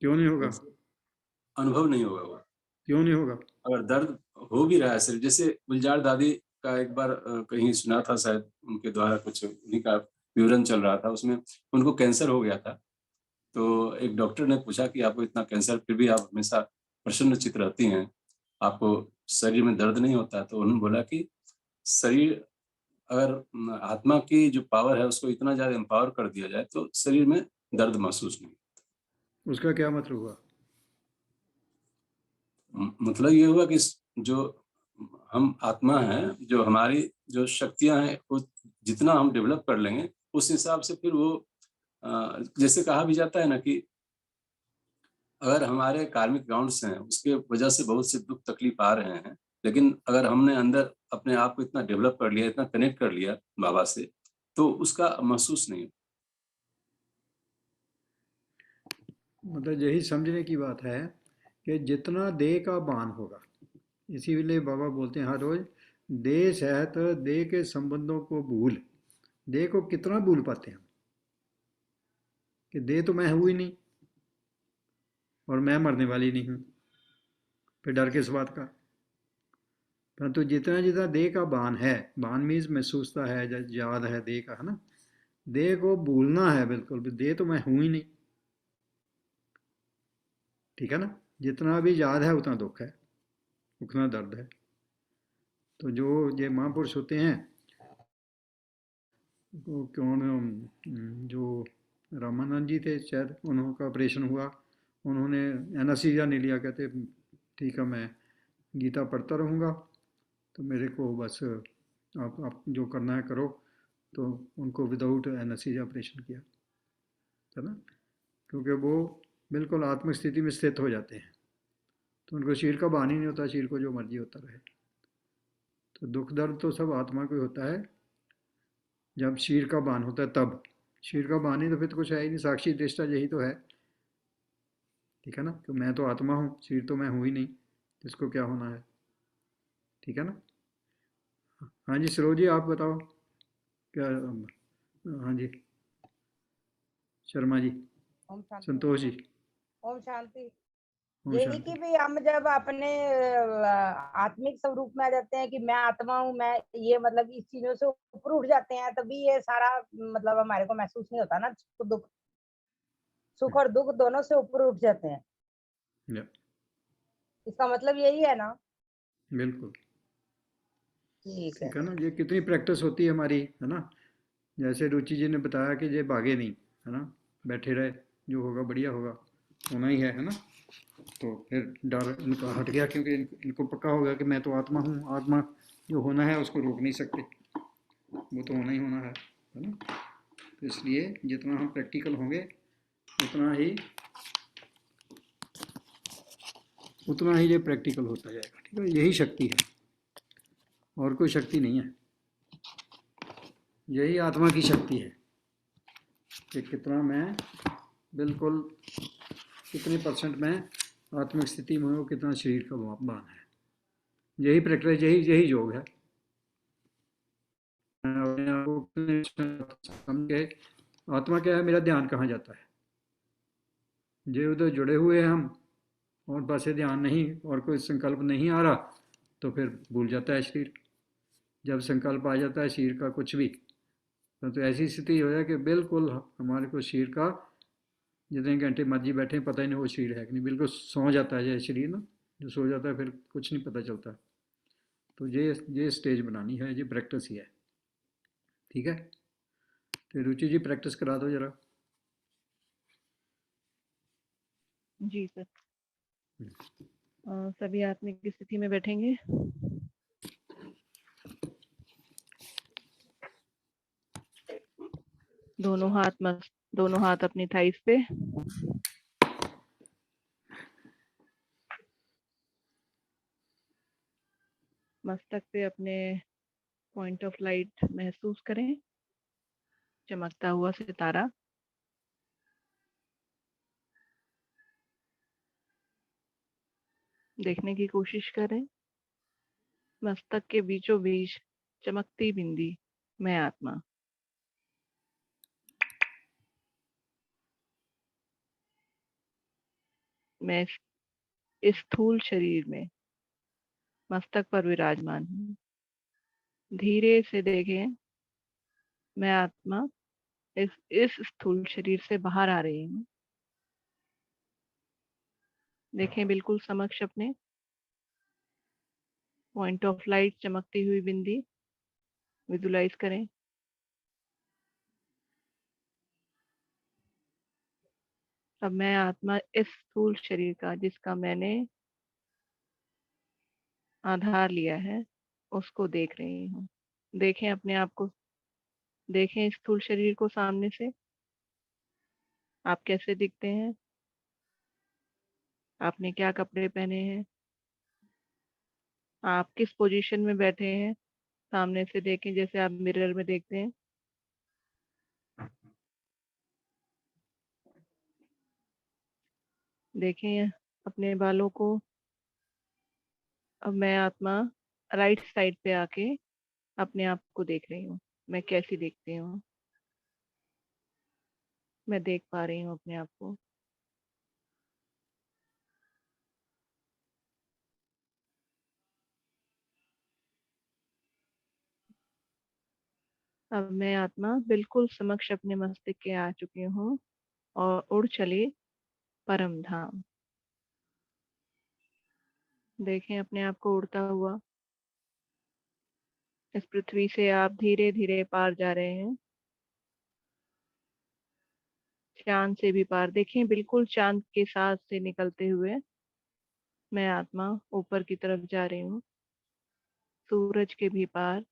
क्यों नहीं होगा? अनुभव नहीं होगा वो। क्यों नहीं होगा? अगर दर्द हो भी रहा है सिर्फ, जैसे गुलजार दादी का एक बार कहीं सुना था, शायद उनके द्वारा कुछ उन्हीं का विवरण चल रहा था, उसमें उनको कैंसर हो गया था। तो एक डॉक्टर ने पूछा कि आपको इतना कैंसर, फिर भी आप हमेशा प्रसन्नचित्त रहती हैं, आपको शरीर में दर्द नहीं होता? तो उन्होंने बोला कि शरीर, अगर आत्मा की जो पावर है उसको इतना ज़्यादा एम्पावर कर दिया जाए तो शरीर में दर्द महसूस नहीं। उसका क्या मतलब हुआ? मतलब ये हुआ कि जो हम आत्मा हैं, जो हमारी जो शक्तियां हैं, वो जितना हम डेवलप कर लेंगे उस हिसाब से फिर वो जैसे कहा भी जाता है ना कि अगर हमारे कार्मिक ग्राउंड्स हैं उसके वजह से बहुत से दुख तकलीफ आ रहे हैं, लेकिन अगर हमने अंदर अपने आप को इतना डेवलप कर लिया, इतना कनेक्ट कर लिया बाबा से, तो उसका महसूस नहीं। मतलब यही समझने की बात है कि जितना देह का भान होगा, इसीलिए बाबा बोलते हैं हर रोज, देह सहित देह के संबंधों को भूल। देह को कितना भूल पाते हैं हम, कि देह तो मैं हूँ ही नहीं और मैं मरने वाली नहीं हूँ, फिर डर किस बात का। परंतु जितना जितना देह का भान है, भान मीन्स महसूसता है, याद है देह का, है ना। देह को भूलना है बिल्कुल भी, देह तो मैं हूँ ही नहीं, ठीक है ना। जितना भी याद है उतना दुख है, उतना दर्द है। तो जो ये महापुरुष होते हैं, वो कौन, जो रामानंद जी थे शायद, उनका ऑपरेशन हुआ, उन्होंने एनास्थीसिया नहीं लिया, कहते ठीक है मैं गीता पढ़ता रहूँगा, तो मेरे को बस आप जो करना है करो। तो उनको विदाउट एनास्थीसिया ऑपरेशन किया, है ना, क्योंकि वो बिल्कुल आत्मिक स्थिति में स्थित हो जाते हैं। तो उनको शरीर का भान ही नहीं होता, शरीर को जो मर्जी होता रहे। तो दुख दर्द तो सब आत्मा को ही होता है, जब शरीर का भान होता है तब। शरीर का भान ही तो फिर तो कुछ है ही नहीं, साक्षी दृष्टा यही तो है, ठीक है ना। तो मैं तो आत्मा हूँ, शरीर तो मैं हूँ ही नहीं, इसको क्या होना है, ठीक है ना। हाँ जी सरोज जी, आप बताओ क्या। हाँ जी शर्मा जी, ओम शांति। संतोष जी। ओम शांति। ओम यही शांति। कि भी हम जब अपने आत्मिक स्वरूप में आ जाते हैं कि मैं आत्मा हूँ, मैं ये मतलब इस चीजों से ऊपर उठ जाते हैं, तभी ये सारा मतलब हमारे को महसूस नहीं होता ना, दुख, सुख और दुख दोनों से ऊपर उठ जाते हैं। Yeah. इसका मतलब यही है ना। बिल्कुल ठीक है ठीक है ना। ये कितनी प्रैक्टिस होती है हमारी, है ना। जैसे रुचि जी ने बताया कि ये भागे नहीं, है ना, बैठे रहे, जो होगा बढ़िया होगा, होना ही है ना। तो फिर डर इनका हट गया, क्योंकि इनको पक्का होगा कि मैं तो आत्मा हूँ, आत्मा जो होना है उसको रोक नहीं सकते, वो तो होना ही होना है ना। तो इसलिए जितना हम प्रैक्टिकल होंगे उतना ही ये प्रैक्टिकल होता जाएगा, ठीक है। यही शक्ति है, और कोई शक्ति नहीं है, यही आत्मा की शक्ति है कि कितना मैं बिल्कुल कितने % में आत्मिक स्थिति में हो, कितना शरीर का भान है। यही प्रक्रिया, यही योग है। अपने आप को समझ के आत्मा क्या है, मेरा ध्यान कहाँ जाता है, जो उधर जुड़े हुए हैं हम, और बस ध्यान नहीं और कोई संकल्प नहीं आ रहा, तो फिर भूल जाता है शरीर। जब संकल्प आ जाता है शरीर का कुछ भी, तो ऐसी स्थिति हो जाए कि बिल्कुल हमारे को शरीर का जितने घंटे मर्जी बैठे पता ही नहीं वो शरीर है कि नहीं, बिल्कुल सो जाता है शरीर ना, जो सो जाता है फिर कुछ नहीं पता चलता। तो ये स्टेज बनानी है, ये प्रैक्टिस ही है, ठीक है। तो रुचि जी प्रैक्टिस करा दो जरा। जी सर। सभी आत्मिक की स्थिति में बैठेंगे। दोनों हाथ अपनी थाइस पे, मस्तक पे अपने पॉइंट ऑफ लाइट महसूस करें, चमकता हुआ सितारा। देखने की कोशिश करें, मस्तक के बीचों बीच चमकती बिंदी, मैं आत्मा। मैं इस स्थूल शरीर में मस्तक पर विराजमान हूँ। धीरे से देखें, मैं आत्मा इस स्थूल शरीर से बाहर आ रही हूँ। देखें बिल्कुल समक्ष अपने पॉइंट ऑफ लाइट, चमकती हुई बिंदी विजुलाइज करें। अब मैं आत्मा इस स्थूल शरीर का, जिसका मैंने आधार लिया है, उसको देख रही हूँ। देखें अपने आप को, देखें स्थूल शरीर को सामने से। आप कैसे दिखते हैं, आपने क्या कपड़े पहने हैं, आप किस पोजीशन में बैठे हैं, सामने से देखें जैसे आप मिरर में देखते हैं। देखें अपने बालों को। अब मैं आत्मा राइट साइड पे आके अपने आप को देख रही हूँ, मैं कैसी दिखती हूँ, मैं देख पा रही हूँ अपने आप को। अब मैं आत्मा बिल्कुल समक्ष अपने मस्तिष्क के आ चुकी हूँ और उड़ चली परम धाम। देखें अपने आप को उड़ता हुआ। इस पृथ्वी से आप धीरे धीरे पार जा रहे हैं, चांद से भी पार। देखें बिल्कुल चांद के साथ से निकलते हुए मैं आत्मा ऊपर की तरफ जा रही हूँ, सूरज के भी पार।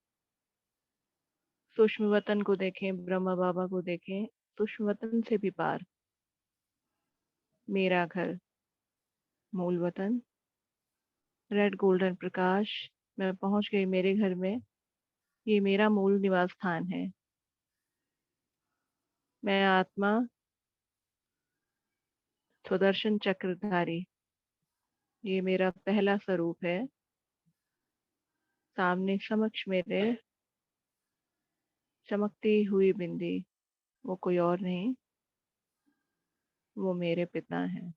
सूक्ष्म वतन को देखें, ब्रह्मा बाबा को देखें, सूक्ष्म वतन से भी पार। मेरा घर, मूल वतन, रेड गोल्डन प्रकाश, मैं पहुंच गई मेरे घर में। ये मेरा मूल निवास स्थान है। मैं आत्मा सुदर्शन चक्रधारी, ये मेरा पहला स्वरूप है। सामने समक्ष मेरे चमकती हुई बिंदी, वो कोई और नहीं, वो मेरे पिता हैं।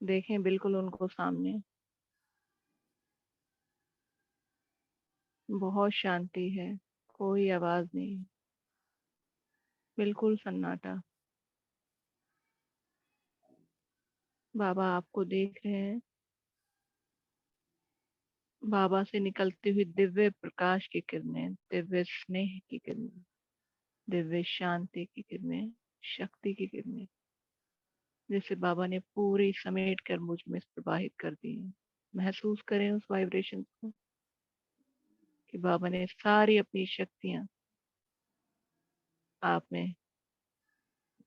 देखें बिल्कुल उनको सामने। बहुत शांति है, कोई आवाज नहीं, बिल्कुल सन्नाटा। बाबा आपको देख रहे हैं, बाबा से निकलती हुई दिव्य प्रकाश की किरणें, दिव्य स्नेह की किरणें, दिव्य शांति की किरणें, शक्ति की किरणें, जिसे बाबा ने पूरी समेट कर मुझ में प्रवाहित कर दी है। महसूस करें उस वाइब्रेशन को कि बाबा ने सारी अपनी शक्तियां आप में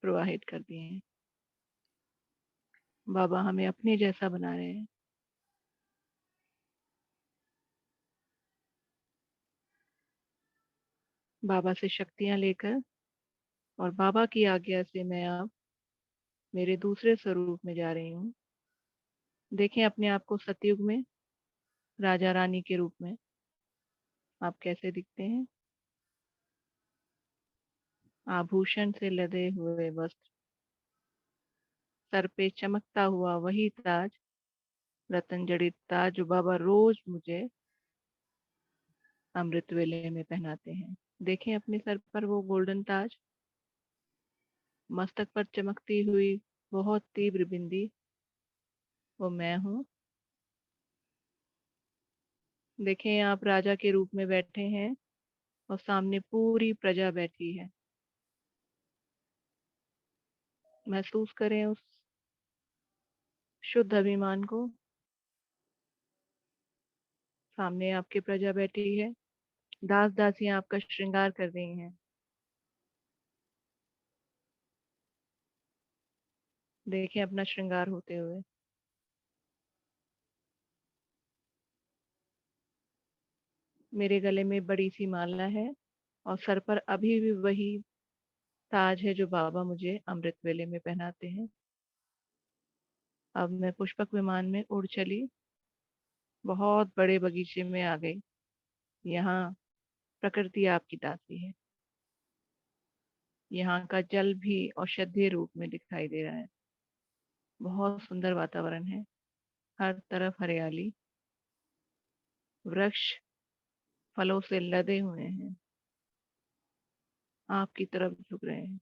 प्रवाहित कर दी हैं। बाबा हमें अपने जैसा बना रहे हैं। बाबा से शक्तियां लेकर और बाबा की आज्ञा से मैं अब मेरे दूसरे स्वरूप में जा रही हूँ। देखें अपने आप को सतयुग में राजा रानी के रूप में आप कैसे दिखते हैं। आभूषण से लदे हुए वस्त्र, सर पे चमकता हुआ वही ताज, रतन जड़ित ताज जो बाबा रोज मुझे अमृत वेले में पहनाते हैं। देखें अपने सर पर वो गोल्डन ताज, मस्तक पर चमकती हुई बहुत तीव्र बिंदी, वो मैं हूँ। देखें आप राजा के रूप में बैठे हैं और सामने पूरी प्रजा बैठी है। महसूस करें उस शुद्ध अभिमान को। सामने आपकी प्रजा बैठी है, दास दासियां आपका श्रृंगार कर रही हैं। देखें अपना श्रृंगार होते हुए। मेरे गले में बड़ी सी माला है और सर पर अभी भी वही ताज है जो बाबा मुझे अमृत वेले में पहनाते हैं। अब मैं पुष्पक विमान में उड़ चली, बहुत बड़े बगीचे में आ गई। यहाँ प्रकृति आपकी दासी है। यहाँ का जल भी औषधीय रूप में दिखाई दे रहा है। बहुत सुंदर वातावरण है, हर तरफ हरियाली, वृक्ष फलों से लदे हुए हैं, आपकी तरफ झुक रहे हैं।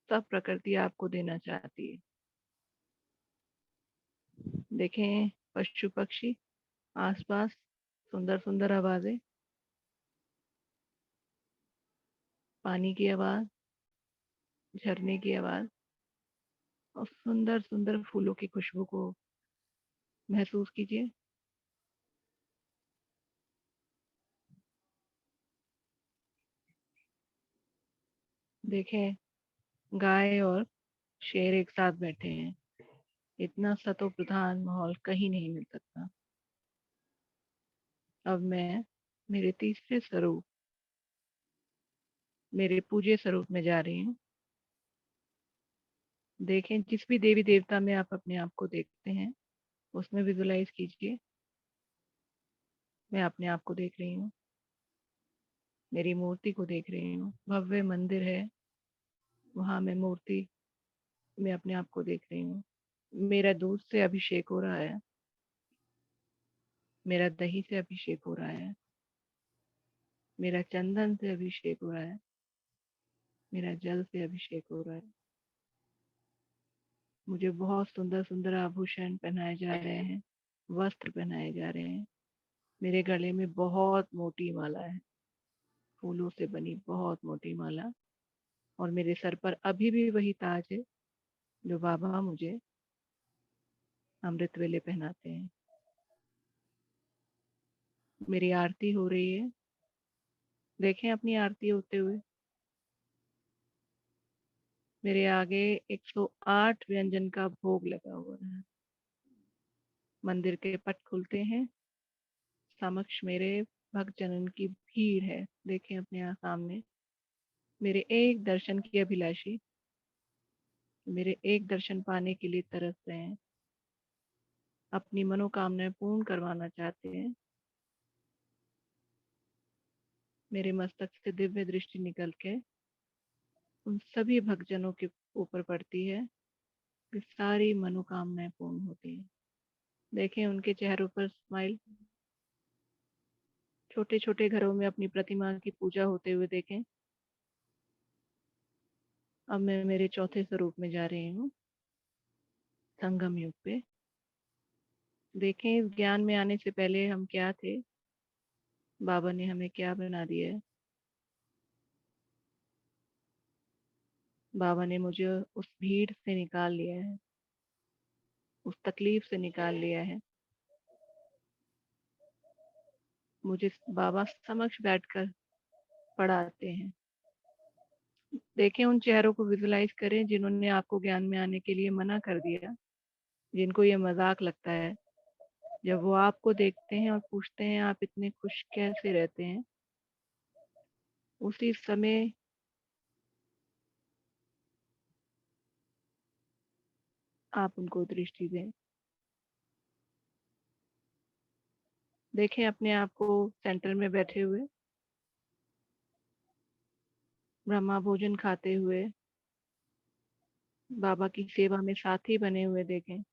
सब प्रकृति आपको देना चाहती है। देखें पशु पक्षी आसपास, सुंदर सुंदर आवाजें, पानी की आवाज, झरने की आवाज और सुंदर सुंदर फूलों की खुशबू को महसूस कीजिए। देखें गाय और शेर एक साथ बैठे हैं। इतना सतो प्रधान माहौल कहीं नहीं मिल सकता। अब मैं मेरे तीसरे स्वरूप, मेरे पूज्य स्वरूप में जा रही हूँ। देखें जिस भी देवी देवता में आप अपने आप को देखते हैं उसमें विजुलाइज कीजिए मैं अपने आप को देख रही हूँ, मेरी मूर्ति को देख रही हूँ। भव्य मंदिर है, वहां मैं मूर्ति में अपने आप को देख रही हूँ। मेरा दूध से अभिषेक हो रहा है, मेरा दही से अभिषेक हो रहा है, मेरा चंदन से अभिषेक हो रहा है, मेरा जल से अभिषेक हो रहा है। मुझे बहुत सुंदर सुंदर आभूषण पहनाए जा रहे हैं, वस्त्र पहनाए जा रहे हैं। मेरे गले में बहुत मोटी माला है, फूलों से बनी बहुत मोटी माला, और मेरे सर पर अभी भी वही ताज है जो बाबा मुझे अमृत वेले पहनाते हैं। मेरी आरती हो रही है, देखें अपनी आरती होते हुए। मेरे आगे 108 व्यंजन का भोग लगा हुआ है। मंदिर के पट खुलते हैं, समक्ष मेरे भक्तजनों की भीड़ है। देखें अपने यहाँ सामने मेरे एक दर्शन की अभिलाषी, मेरे एक दर्शन पाने के लिए तरस रहे हैं, अपनी मनोकामनाएं पूर्ण करवाना चाहते हैं। मेरे मस्तक से दिव्य दृष्टि निकल के उन सभी भक्तजनों के ऊपर पड़ती है कि सारी मनोकामनाएं पूर्ण होती हैं। देखें उनके चेहरों पर स्माइल। छोटे छोटे घरों में अपनी प्रतिमा की पूजा होते हुए देखें। अब मैं मेरे चौथे स्वरूप में जा रही हूँ, संगम युग पे। देखें इस ज्ञान में आने से पहले हम क्या थे, बाबा ने हमें क्या बना दिया है। बाबा ने मुझे उस भीड़ से निकाल लिया है, उस तकलीफ से निकाल लिया है। मुझे बाबा समक्ष बैठकर पढ़ाते हैं। देखें उन चेहरों को विजुलाइज करें जिन्होंने आपको ज्ञान में आने के लिए मना कर दिया, जिनको ये मजाक लगता है। जब वो आपको देखते हैं और पूछते हैं आप इतने खुश कैसे रहते हैं, उसी समय आप उनको दृष्टि दें। देखें अपने आप को सेंटर में बैठे हुए, ब्रह्मा भोजन खाते हुए, बाबा की सेवा में साथी बने हुए देखें,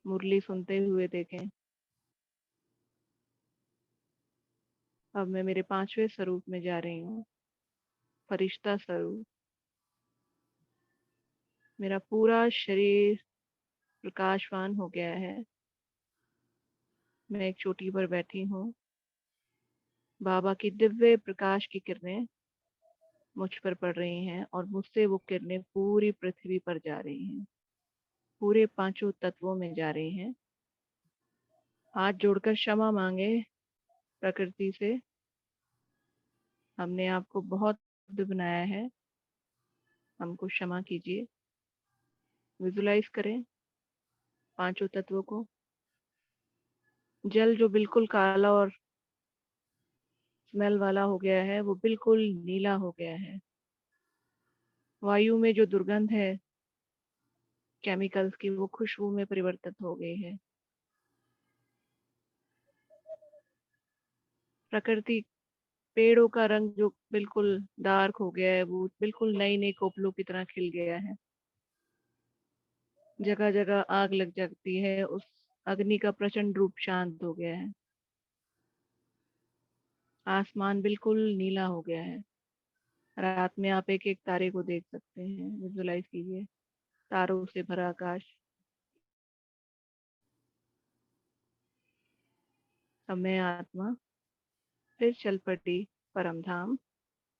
मुरली सुनते हुए देखें। अब मैं मेरे 5वें स्वरूप में जा रही हूँ, फरिश्ता स्वरूप। मेरा पूरा शरीर प्रकाशवान हो गया है। मैं एक चोटी पर बैठी हूँ। बाबा की दिव्य प्रकाश की किरणें मुझ पर पड़ रही हैं और मुझसे वो किरणें पूरी पृथ्वी पर जा रही हैं, पूरे 5 तत्वों में जा रही हैं। हाथ जोड़कर क्षमा मांगे प्रकृति से। हमने आपको बहुत बुद्ध बनाया है, हमको क्षमा कीजिए। विजुलाइज करें 5 तत्वों को। जल जो बिल्कुल काला और स्मेल वाला हो गया है, वो बिल्कुल नीला हो गया है। वायु में जो दुर्गंध है केमिकल्स की, वो खुशबू में परिवर्तित हो गई है। प्रकृति पेड़ों का रंग जो बिल्कुल डार्क हो गया है, वो बिल्कुल नई नई कोपलों की तरह खिल गया है। जगह जगह आग लग जाती है, उस अग्नि का प्रचंड रूप शांत हो गया है। आसमान बिल्कुल नीला हो गया है। रात में आप एक एक तारे को देख सकते हैं। विजुलाइज कीजिए तारों से भरा आकाश। अब मैं आत्मा फिर चल पड़ी परम धाम,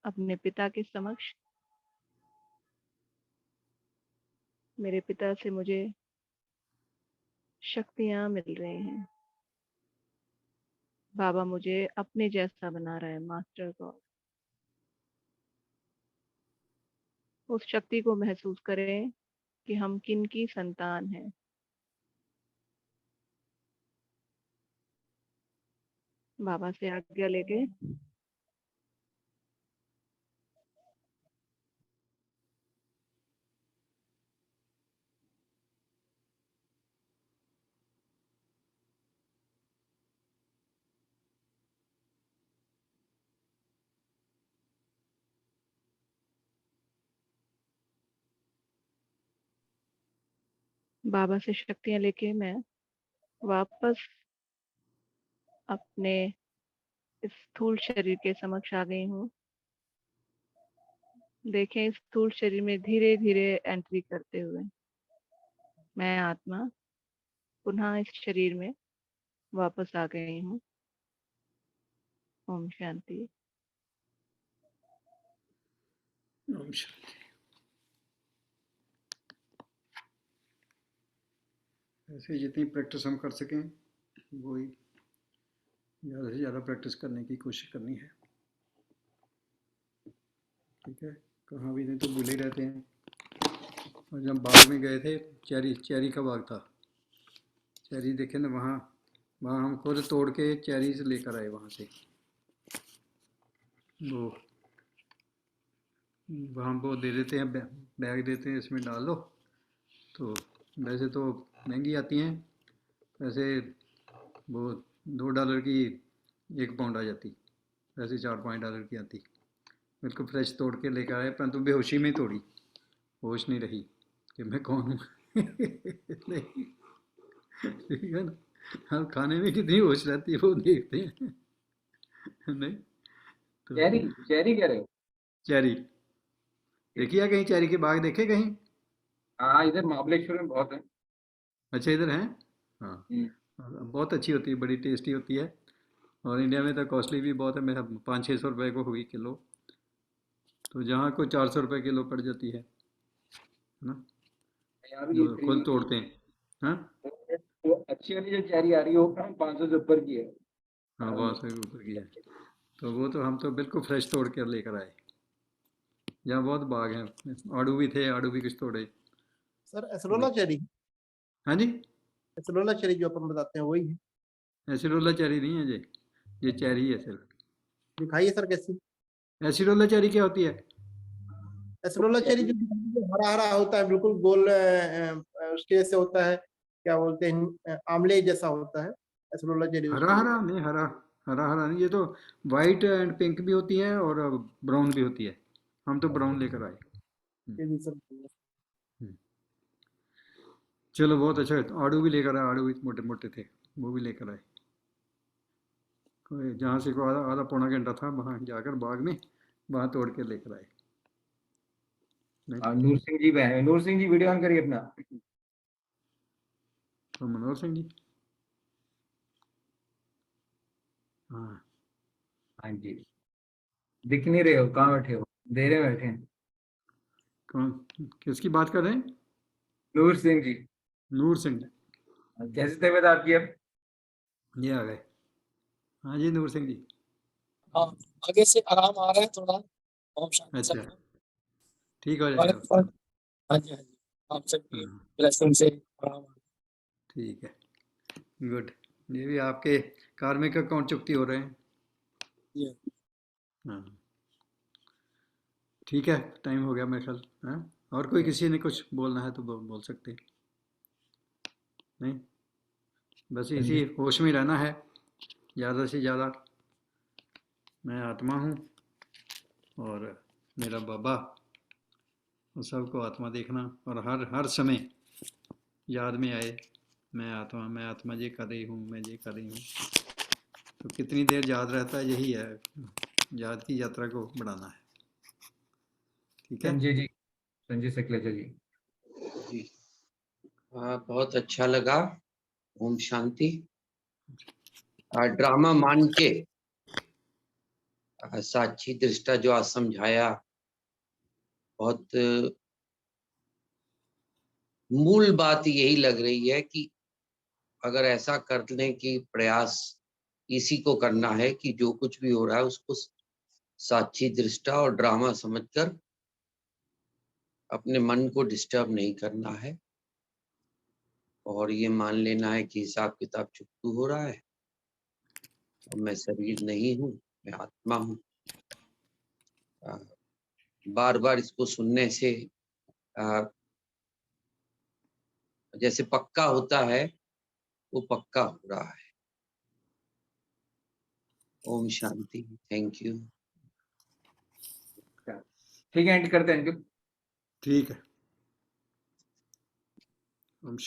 अपने पिता के समक्ष। मेरे पिता से मुझे शक्तियां मिल रही हैं। बाबा मुझे अपने जैसा बना रहा है, मास्टर गॉड। उस शक्ति को महसूस करें कि हम किन की संतान हैं। बाबा से आज्ञा लेके बाबा से शक्तियां लेके मैं वापस अपने इस स्थूल शरीर के समक्ष आ गई हूँ। देखें इस स्थूल शरीर में धीरे धीरे एंट्री करते हुए मैं आत्मा पुनः इस शरीर में वापस आ गई हूँ। ओम शांति। ओम शांति। ऐसे जितनी प्रैक्टिस हम कर सकें, वही ज़्यादा से ज़्यादा प्रैक्टिस करने की कोशिश करनी है। ठीक है, कहाँ भी नहीं तो भूले ही रहते हैं। और जब बाग में गए थे, चेरी का बाग था, चेरी देखे ना, वहाँ हम खुद तोड़ के चेरीज लेकर आए वहाँ से। वो वहाँ वो दे देते हैं, बैग देते हैं, इसमें डाल लो। तो वैसे तो महंगी आती हैं, वैसे वो $2 की 1 पाउंड आ जाती, वैसे 4-5 डॉलर की आती। बिल्कुल फ्रेश तोड़ के लेकर आए, परंतु बेहोशी में तोड़ी, होश नहीं रही कि मैं कौन हूँ। नहीं, ठीक है ना। हाँ, खाने में कितनी होश रहती है वो देखते हैं। नहीं तो चेरी कह रहे हो? चेरी देखिए कहीं, चेरी के बाग देखे कहीं? हाँ, इधर महाबलेश्वर में बहुत है। अच्छा इधर है। हाँ बहुत अच्छी होती है, बड़ी टेस्टी होती है। और इंडिया में तो कॉस्टली भी बहुत है, मेरा 500-600 रुपये को हुई किलो, तो जहाँ को 400 रुपये किलो पड़ जाती है ना, यहाँ भी जो खुद तोड़ते हैं। हाँ वो अच्छी वाली जो चेरी आ रही है वो 500 से ऊपर की है। हाँ, वहाँ से ऊपर की है। तो वो तो हम तो बिल्कुल फ्रेश तोड़ कर लेकर आए। यहाँ बहुत बाग हैं, आड़ू भी थे, आड़ू भी कुछ तोड़े। सर एसरोला चेरी, हाँ जी, एसरोला चेरी जो अपन बताते हैं वही है। एसिरोला चेरी नहीं है ये चेरी है सिर्फ। दिखाइए सर कैसी एसिरोला चेरी क्या होती है? एसरोला चेरी जो हरा हरा होता है, बिल्कुल गोल उसके जैसे होता है, क्या बोलते हैं, आमले जैसा होता है एसरोला चेरी। हरा हरा नहीं, हरा हरा नहीं, ये तो वाइट एंड पिंक भी होती है और ब्राउन भी होती है। हम तो ब्राउन लेकर आए। ये भी सर चलो बहुत अच्छा है। आड़ू भी लेकर आए, आड़ू भी मोटे मोटे थे, वो भी लेकर आए। जहाँ से को आधा आधा पौना घंटा था, वहाँ जाकर बाग में वहाँ तोड़ के लेकर आए। नूर सिंह जी में, नूर सिंह जी वीडियो ऑन करिए अपना। तो मनोहर सिंह जी, हाँ हाँ जी, दिख नहीं रहे हो, कहाँ बैठे हो? अंधेरे में बैठे हैं। कौन, किसकी बात कर रहे हैं? नूर सिंह जी। नूर सिंह, कैसी तबीयत आपकी अब? ये आ गए। हाँ जी नूर सिंह जी। हाँ, आगे से आराम आ रहा है थोड़ा। ओम शांति अच्छा, सब। ठीक हो जाएगा। हाँ जी हाँ जी, आप सबकी ब्लेसिंग से आराम आ रहा है। ठीक है, गुड। ये भी आपके कार्मिक अकाउंट चुकती हो रहे हैं। ये हाँ ठीक है, टाइम हो गया मेरे ख्याल। हाँ, और कोई किसी ने कुछ बोलना है तो बोल सकते हैं। नहीं, बस इसी होश में रहना है ज़्यादा से ज़्यादा। मैं आत्मा हूँ और मेरा बाबा, उन सबको आत्मा देखना, और हर समय याद में आए मैं आत्मा ये कर रही हूँ, मैं ये कर रही हूँ। तो कितनी देर याद रहता है, यही है, याद की यात्रा को बढ़ाना है। ठीक है संजय जी, संजय सकलेचा जी। जी हाँ, बहुत अच्छा लगा। ओम शांति। ड्रामा मान के साक्षी दृष्टा जो आज समझाया, बहुत मूल बात यही लग रही है कि अगर ऐसा करने की प्रयास इसी को करना है कि जो कुछ भी हो रहा है उसको साक्षी दृष्टा और ड्रामा समझकर अपने मन को डिस्टर्ब नहीं करना है, और ये मान लेना है कि हिसाब किताब चुकतू हो रहा है और मैं शरीर नहीं हूँ, मैं आत्मा हूँ। बार बार इसको सुनने से जैसे पक्का होता है, वो पक्का हो रहा है। ओम शांति। Thank you. ठीक है, एंड करते हैं। ठीक है। ओम